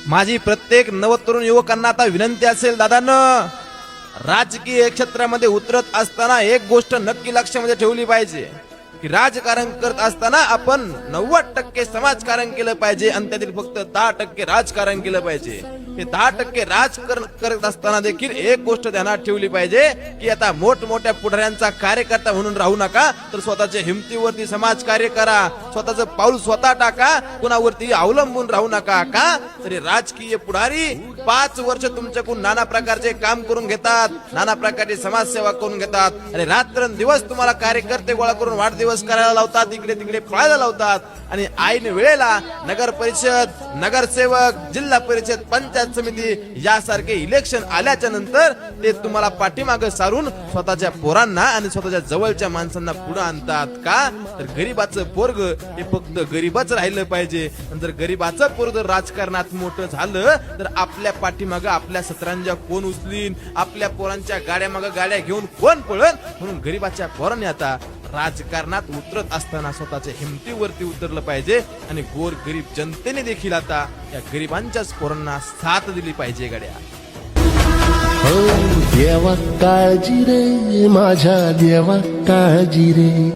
माझी प्रत्येक नवतरुण युवकांना आता विनंती असेल, दादांनो, राजकीय क्षेत्रामध्ये उतरत असताना एक गोष्ट नक्की लक्षामध्ये ठेवली पाहिजे की राजकारण करत असताना आपण 90% समाजकारण केलं पाहिजे आणि त्यातील फक्त 10% राजकारण केलं पाहिजे. हे 10% राजकारण करत असताना देखील एक गोष्ट ध्यानात ठेवली पाहिजे की आता मोठमोठ्या पुढाऱ्यांचा कार्यकर्ता म्हणून राहू नका, तर स्वतःच्या हिमतीवरती समाजकार्य करा, स्वतःचं पाऊल स्वतः टाका, कुणावरती अवलंबून राहू नका. का तरी राजकीय पुढारी 5 वर्ष तुमच्याकडून नाना प्रकारचे काम करून घेतात, नाना प्रकारची समाजसेवा करून घेतात आणि रात्रंदिवस तुम्हाला कार्यकर्ते गोळा करून वाढदिवस करायला लावतात, इकडे तिकडे पळायला लावतात आणि ऐन वेळेला नगर परिषद, नगरसेवक, जिल्हा परिषद, पंचायत समिती यासारखे इलेक्शन आल्याच्या नंतर ते तुम्हाला पाठीमागे सारून स्वतःच्या पोरांना आणि स्वतःच्या जवळच्या माणसांना पुढे आणतात. का तर गरीबाचं पोरग हे फक्त गरीबच राहिलं पाहिजे. जर गरीबाचं पोरग राजकारणात मोठं झालं तर आपल्या पाठीमागे आपल्या सतरांजा कोण उचलीन, आपल्या पोरांच्या गाड्या मागे गाड्या घेऊन कोण पळन. म्हणून गरीबाच्या पोरांनी आता राजकारणात उतरत असताना स्वतःच्या हिमतीवरती उतरलं पाहिजे आणि गोर गरीब जनतेने देखील आता या गरीबांच्याच पोरांना साथ दिली पाहिजे. गड्या हो देवा काळजी रे, माझ्या देवा काळजी रे.